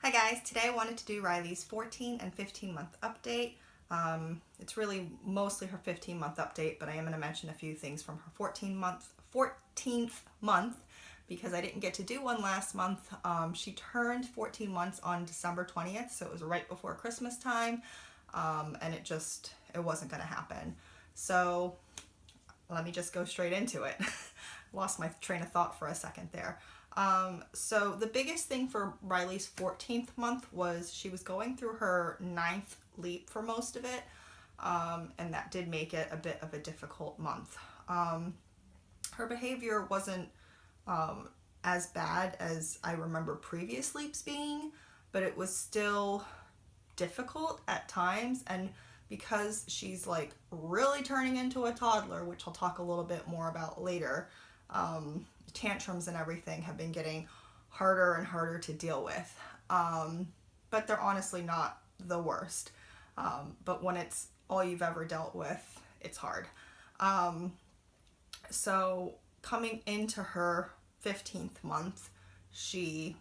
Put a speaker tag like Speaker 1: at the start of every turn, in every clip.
Speaker 1: Hi guys, today I wanted to do Riley's 14 and 15 month update. It's really mostly her 15-month update, but I am going to mention a few things from her 14th month because I didn't get to do one last month. She turned 14 months on December 20th, so it was right before Christmas time, and it wasn't going to happen. So let me just go straight into it. Lost my train of thought for a second there. So the biggest thing for Riley's 14th month was she was going through her 9th leap for most of it, and that did make it a bit of a difficult month. Her behavior wasn't as bad as I remember previous leaps being, but it was still difficult at times, and because she's like really turning into a toddler, which I'll talk a little bit more about later, tantrums and everything have been getting harder and harder to deal with. But they're honestly not the worst. But when it's all you've ever dealt with, it's hard. So coming into her 15th month, she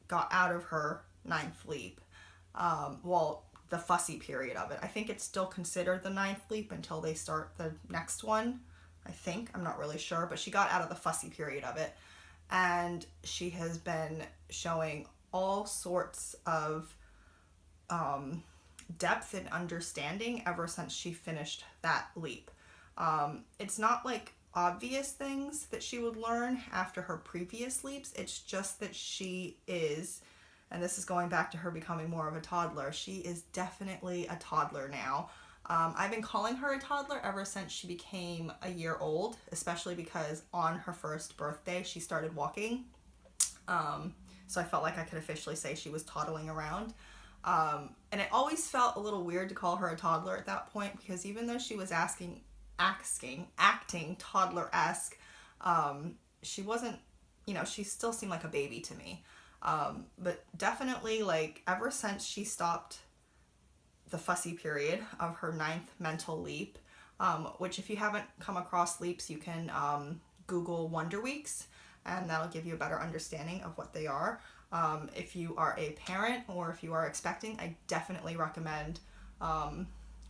Speaker 1: got out of her 9th leap. The fussy period of it. I think it's still considered the 9th leap until they start the next one. I think, I'm not really sure, but she got out of the fussy period of it, and she has been showing all sorts of depth and understanding ever since she finished that leap. It's not like obvious things that she would learn after her previous leaps, it's just that she is, and this is going back to her becoming more of a toddler, she is definitely a toddler now. I've been calling her a toddler ever since she became a year old, especially because on her first birthday she started walking. So I felt like I could officially say she was toddling around. And it always felt a little weird to call her a toddler at that point because even though she was acting toddler-esque, she wasn't, she still seemed like a baby to me. But definitely, like, ever since she stopped the fussy period of her 9th mental leap, which if you haven't come across leaps, you can Google Wonder Weeks, and that'll give you a better understanding of what they are. If you are a parent or if you are expecting, I definitely recommend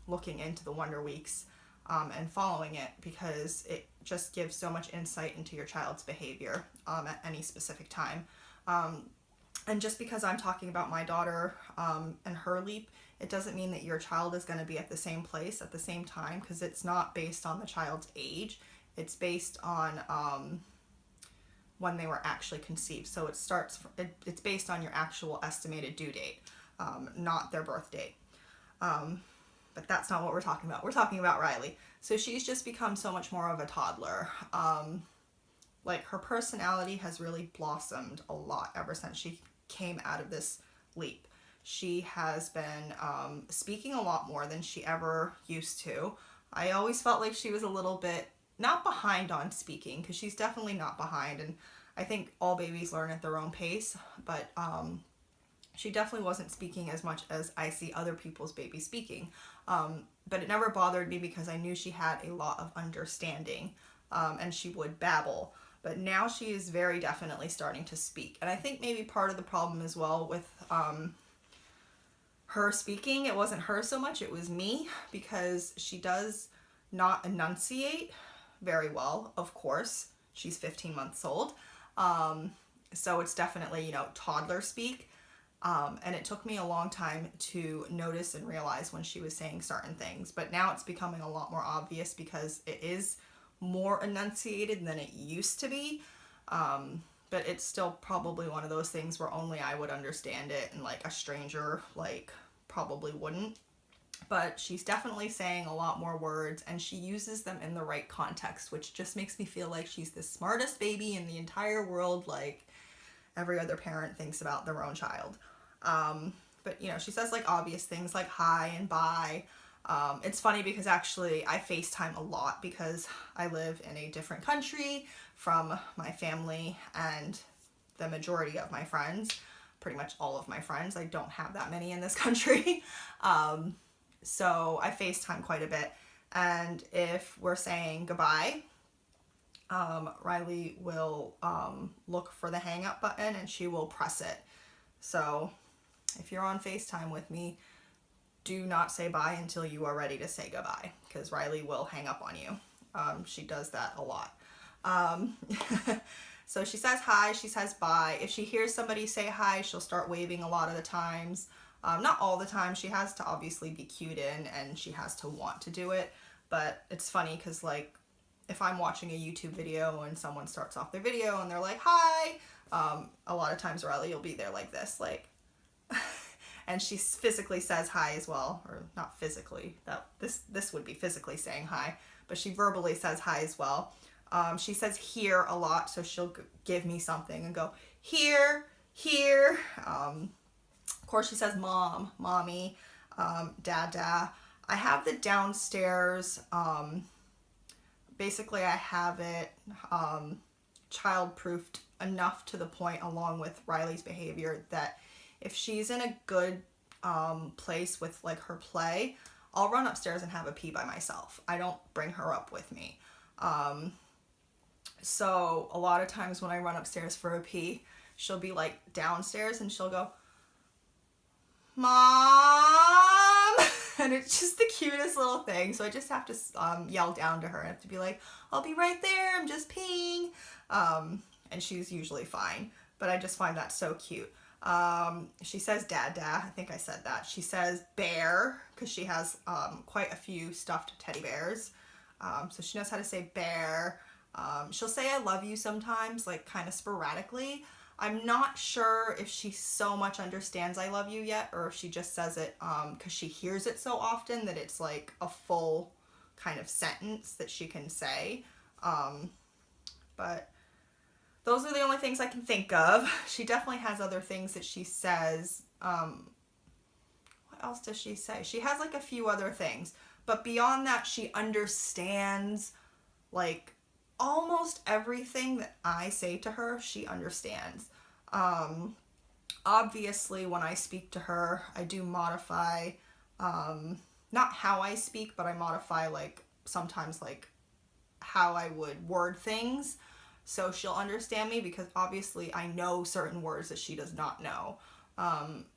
Speaker 1: looking into the Wonder Weeks and following it because it just gives so much insight into your child's behavior at any specific time. And just because I'm talking about my daughter and her leap, it doesn't mean that your child is going to be at the same place at the same time because it's not based on the child's age. It's based on when they were actually conceived. So it's based on your actual estimated due date, not their birth date. But that's not what we're talking about. We're talking about Riley. So she's just become so much more of a toddler. Like her personality has really blossomed a lot ever since she came out of this leap. She has been speaking a lot more than she ever used to. I always felt like she was a little bit not behind on speaking because she's definitely not behind, and I think all babies learn at their own pace, but she definitely wasn't speaking as much as I see other people's babies speaking. But it never bothered me because I knew she had a lot of understanding and she would babble. But now she is very definitely starting to speak. And I think maybe part of the problem as well with her speaking, it wasn't her so much, it was me, because she does not enunciate very well, of course. She's 15 months old. So it's definitely, toddler speak. And it took me a long time to notice and realize when she was saying certain things. But now it's becoming a lot more obvious because it is more enunciated than it used to be. But it's still probably one of those things where only I would understand it and like a stranger probably wouldn't. But she's definitely saying a lot more words and she uses them in the right context, which just makes me feel like she's the smartest baby in the entire world, like every other parent thinks about their own child. But she says like obvious things like hi and bye. It's funny because actually I FaceTime a lot because I live in a different country from my family and the majority of my friends, pretty much all of my friends. I don't have that many in this country. So I FaceTime quite a bit. And if we're saying goodbye, Riley will look for the hang up button and she will press it. So if you're on FaceTime with me, do not say bye until you are ready to say goodbye, because Riley will hang up on you. She does that a lot. Um, so she says hi, she says bye. If she hears somebody say hi, she'll start waving a lot of the times. Not all the time. She has to obviously be cued in and she has to want to do it. But it's funny because, like, if I'm watching a YouTube video and someone starts off their video and they're like, hi, a lot of times Riley will be there like this, like, and she physically says hi as well, or not physically, that this would be physically saying hi, but she verbally says hi as well. She says here a lot, so she'll give me something and go, here, here. Of course, she says mom, mommy, dada. I have the downstairs, basically I have it child-proofed enough to the point, along with Riley's behavior, that if she's in a good place with like her play, I'll run upstairs and have a pee by myself. I don't bring her up with me. So a lot of times when I run upstairs for a pee, she'll be like downstairs and she'll go, Mom! And it's just the cutest little thing. So I just have to yell down to her. I have to be like, I'll be right there, I'm just peeing. And she's usually fine. But I just find that so cute. She says dada, I think I said that. She says bear, because she has quite a few stuffed teddy bears. So she knows how to say bear. She'll say I love you sometimes, like kind of sporadically. I'm not sure if she so much understands I love you yet, or if she just says it because she hears it so often that it's like a full kind of sentence that she can say. But those are the only things I can think of. She definitely has other things that she says. What else does she say? She has like a few other things. But beyond that, she understands like almost everything that I say to her, she understands. Obviously, when I speak to her, I do modify, not how I speak, but I modify like sometimes like how I would word things. So she'll understand me, because obviously I know certain words that she does not know.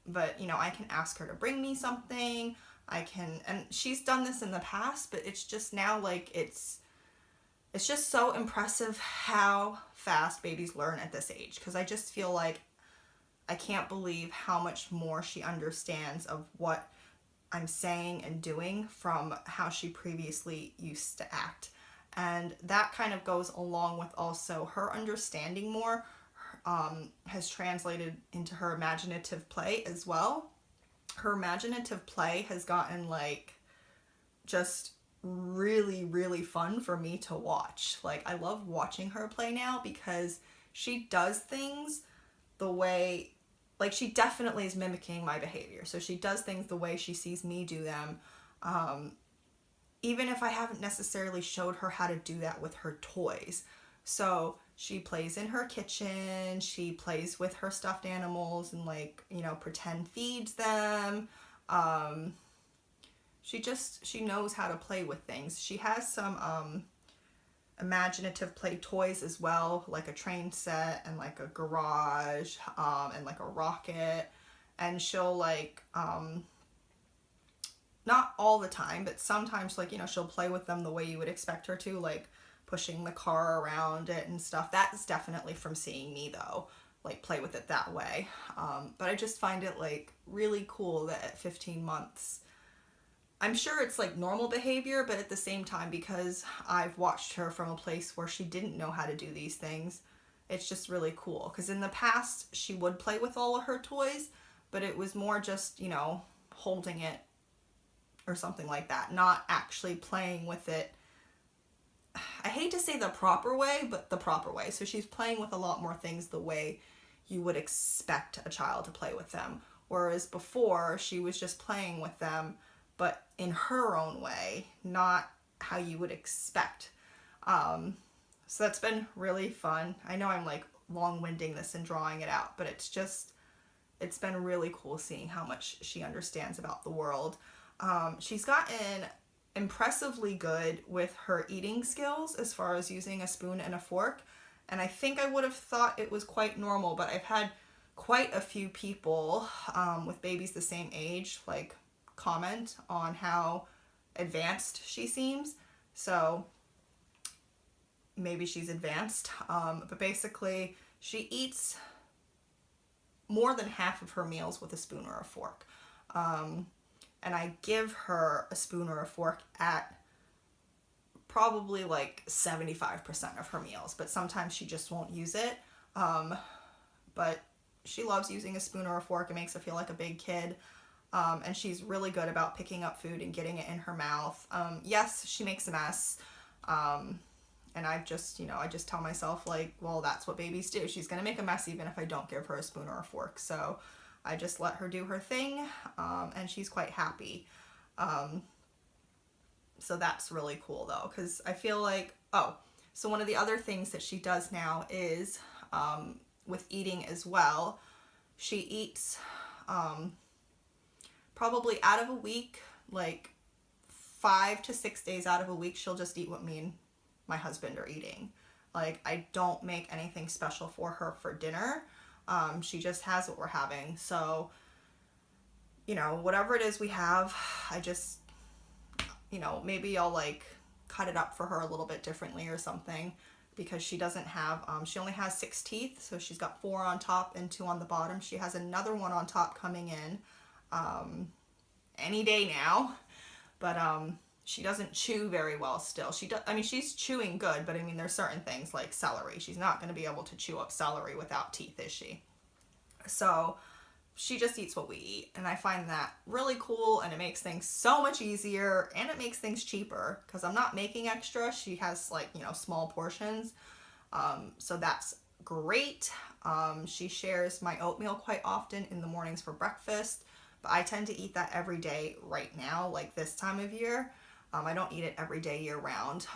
Speaker 1: But, you know, I can ask her to bring me something. I can, and she's done this in the past, but it's just now like it's just so impressive how fast babies learn at this age. Because I just feel like I can't believe how much more she understands of what I'm saying and doing from how she previously used to act. And that kind of goes along with also her understanding more, has translated into her imaginative play as well. Her imaginative play has gotten like just really, really fun for me to watch. Like, I love watching her play now because she does things the way, like, she definitely is mimicking my behavior. So she does things the way she sees me do them. Even if I haven't necessarily showed her how to do that with her toys. So she plays in her kitchen, she plays with her stuffed animals and like, you know, pretend feeds them. She knows how to play with things. She has some imaginative play toys as well, like a train set and like a garage, and like a rocket. And she'll like, not all the time, but sometimes, like, you know, she'll play with them the way you would expect her to, like pushing the car around it and stuff. That's definitely from seeing me though, like play with it that way. But I just find it like really cool that at 15 months, I'm sure it's like normal behavior, but at the same time, because I've watched her from a place where she didn't know how to do these things, it's just really cool. Because in the past, she would play with all of her toys, but it was more just, you know, holding it or something like that, not actually playing with it. I hate to say the proper way, but the proper way. So she's playing with a lot more things the way you would expect a child to play with them. Whereas before, she was just playing with them, but in her own way, not how you would expect. So that's been really fun. I know I'm like long-winding this and drawing it out, but it's been really cool seeing how much she understands about the world. She's gotten impressively good with her eating skills as far as using a spoon and a fork. And I think I would have thought it was quite normal, but I've had quite a few people with babies the same age like comment on how advanced she seems. So maybe she's advanced. But basically, she eats more than half of her meals with a spoon or a fork. And I give her a spoon or a fork at probably like 75% of her meals, but sometimes she just won't use it. But she loves using a spoon or a fork. It makes her feel like a big kid. And she's really good about picking up food and getting it in her mouth. Yes, she makes a mess. And I just tell myself, like, well, that's what babies do. She's going to make a mess even if I don't give her a spoon or a fork. So I just let her do her thing, and she's quite happy. So that's really cool, though, because I feel like, so one of the other things that she does now is, with eating as well, she eats probably out of a week, like 5 to 6 days out of a week, she'll just eat what me and my husband are eating. Like, I don't make anything special for her for dinner. She just has what we're having. So, whatever it is we have, I just, maybe I'll like cut it up for her a little bit differently or something, because she doesn't have, she only has 6 teeth. So she's got 4 on top and 2 on the bottom. She has another one on top coming in any day now. But she doesn't chew very well still. She's chewing good, but there's certain things like celery. She's not going to be able to chew up celery without teeth, is she? So she just eats what we eat. And I find that really cool, and it makes things so much easier, and it makes things cheaper because I'm not making extra. She has small portions. So that's great. She shares my oatmeal quite often in the mornings for breakfast, but I tend to eat that every day right now, like this time of year. I don't eat it every day year round.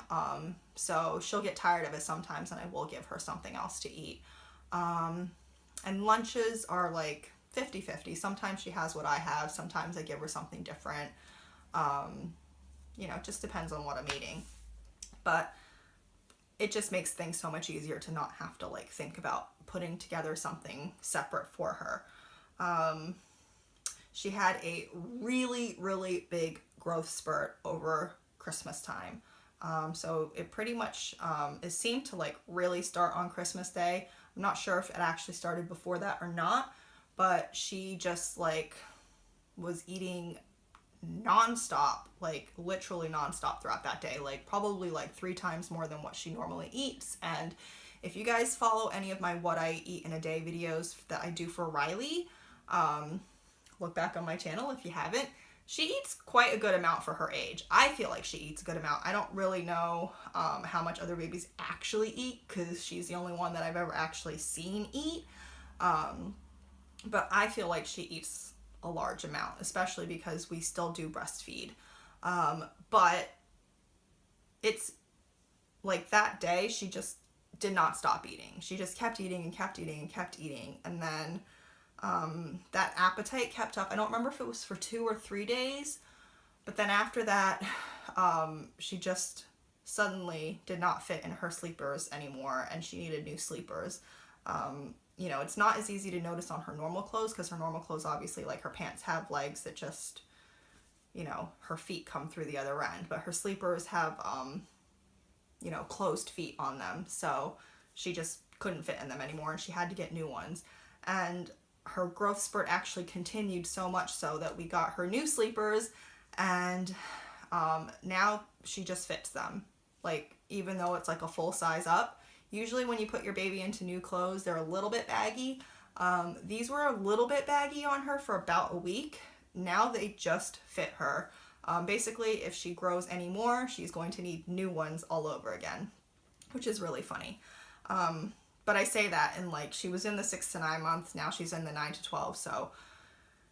Speaker 1: So she'll get tired of it sometimes, and I will give her something else to eat. And lunches are like 50-50. Sometimes she has what I have. Sometimes I give her something different. It just depends on what I'm eating. But it just makes things so much easier to not have to like think about putting together something separate for her. She had a really, really big growth spurt over Christmas time. So it pretty much, it seemed to like really start on Christmas Day. I'm not sure if it actually started before that or not, but she just like was eating nonstop, like literally nonstop throughout that day, like probably like 3 times more than what she normally eats. And if you guys follow any of my what I eat in a day videos that I do for Riley, look back on my channel if you haven't. She eats quite a good amount for her age. I feel like she eats a good amount. I don't really know how much other babies actually eat, because she's the only one that I've ever actually seen eat. But I feel like she eats a large amount, especially because we still do breastfeed. But it's like that day, she just did not stop eating. She just kept eating and kept eating and kept eating. And then that appetite kept up. I don't remember if it was for 2 or 3 days, but then after that, she just suddenly did not fit in her sleepers anymore, and she needed new sleepers. It's not as easy to notice on her normal clothes, because her normal clothes, obviously, like her pants have legs that just, her feet come through the other end, but her sleepers have, closed feet on them. So she just couldn't fit in them anymore, and she had to get new ones. And her growth spurt actually continued so much so that we got her new sleepers, and now she just fits them. Like, even though it's like a full size up, usually when you put your baby into new clothes, they're a little bit baggy. These were a little bit baggy on her for about a week. Now they just fit her. Basically, if she grows any more, she's going to need new ones all over again, which is really funny. But I say that, and like, she was in the 6 to 9 months, now she's in the 9 to 12, so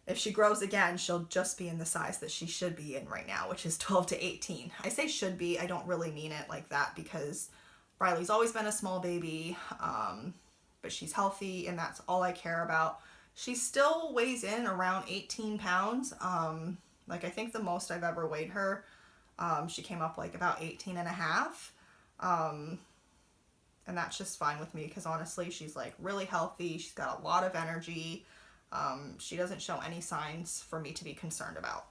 Speaker 1: if she grows again, she'll just be in the size that she should be in right now, which is 12 to 18. I say should be, I don't really mean it like that, because Riley's always been a small baby, but she's healthy, and that's all I care about. She still weighs in around 18 pounds. Like, I think the most I've ever weighed her, she came up like about 18 and a half. And that's just fine with me because honestly, she's like really healthy. She's got a lot of energy. She doesn't show any signs for me to be concerned about.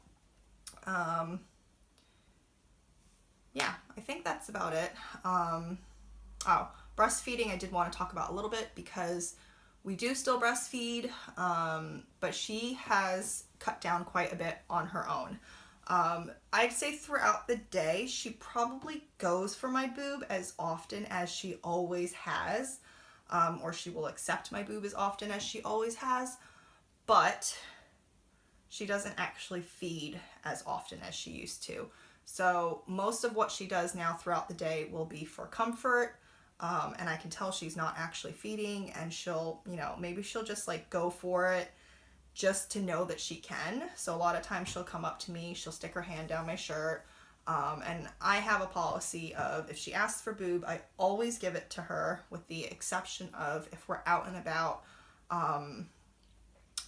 Speaker 1: Yeah, I think that's about it. Oh, breastfeeding I did want to talk about a little bit because we do still breastfeed, but she has cut down quite a bit on her own. I'd say throughout the day, she probably goes for my boob as often as she always has, or she will accept my boob as often as she always has, but she doesn't actually feed as often as she used to. So most of what she does now throughout the day will be for comfort, and I can tell she's not actually feeding, and she'll, maybe she'll just like go for it just to know that she can. So a lot of times she'll come up to me, she'll stick her hand down my shirt, and I have a policy of if she asks for boob, I always give it to her, with the exception of if we're out and about.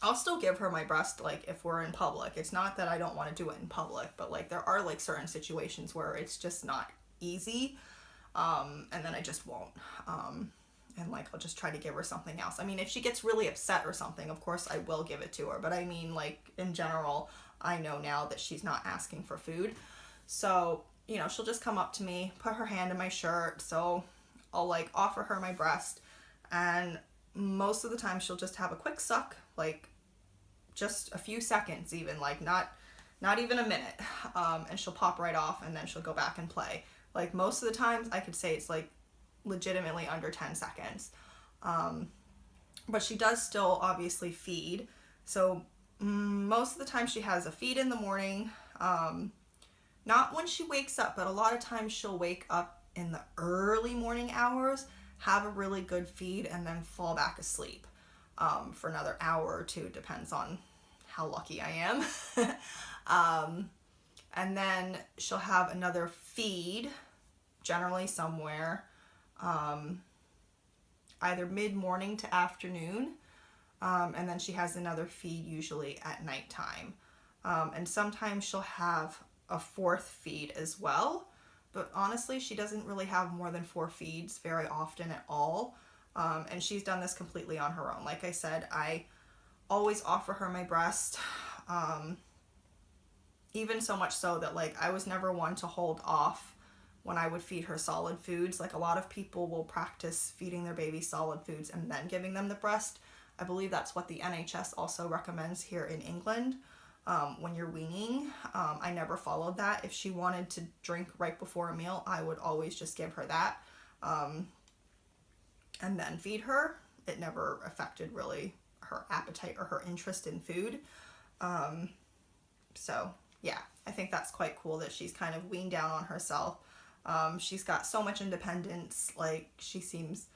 Speaker 1: I'll still give her my breast, like, if we're in public. It's not that I don't want to do it in public, but, like, there are, like, certain situations where it's just not easy, and then I just won't, and, like, I'll just try to give her something else. I mean, if she gets really upset or something, of course I will give it to her, but I mean, like, in general, I know now that she's not asking for food, so, she'll just come up to me, put her hand in my shirt, so I'll, like, offer her my breast, and most of the time she'll just have a quick suck, like just a few seconds even, like not even a minute, and she'll pop right off and then she'll go back and play. Like most of the times I could say it's like legitimately under 10 seconds. But she does still obviously feed. So most of the time she has a feed in the morning, not when she wakes up, but a lot of times she'll wake up in the early morning hours, have a really good feed, and then fall back asleep for another hour or two. Depends on how lucky I am. And then she'll have another feed, generally somewhere, either mid-morning to afternoon, and then she has another feed usually at nighttime. And sometimes she'll have a fourth feed as well, but honestly, she doesn't really have more than 4 feeds very often at all. And she's done this completely on her own. Like I said, I always offer her my breast, even so much so that, like, I was never one to hold off when I would feed her solid foods. Like, a lot of people will practice feeding their baby solid foods and then giving them the breast. I believe that's what the NHS also recommends here in England. When you're weaning, I never followed that. If she wanted to drink right before a meal, I would always just give her that, and then feed her. It never affected really her appetite or her interest in food. So yeah, I think that's quite cool that she's kind of weaned down on herself. She's got so much independence. Like, she seems,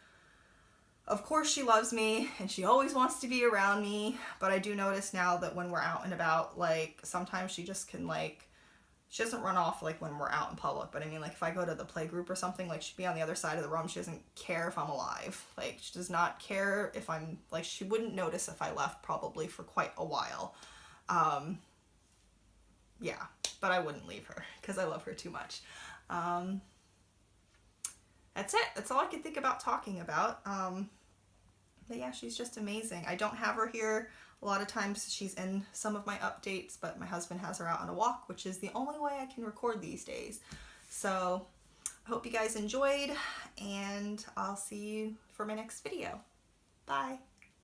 Speaker 1: of course she loves me and she always wants to be around me, but I do notice now that when we're out and about, like, sometimes she just can, like, she doesn't run off, like, when we're out in public, but I mean, like, if I go to the play group or something, like, she'd be on the other side of the room. She doesn't care if I'm alive. Like, she does not care if I'm, like, she wouldn't notice if I left probably for quite a while. Yeah, but I wouldn't leave her because I love her too much. That's it. That's all I can think about talking about. But yeah, she's just amazing. I don't have her here. A lot of times she's in some of my updates, but my husband has her out on a walk, which is the only way I can record these days. So I hope you guys enjoyed, and I'll see you for my next video. Bye.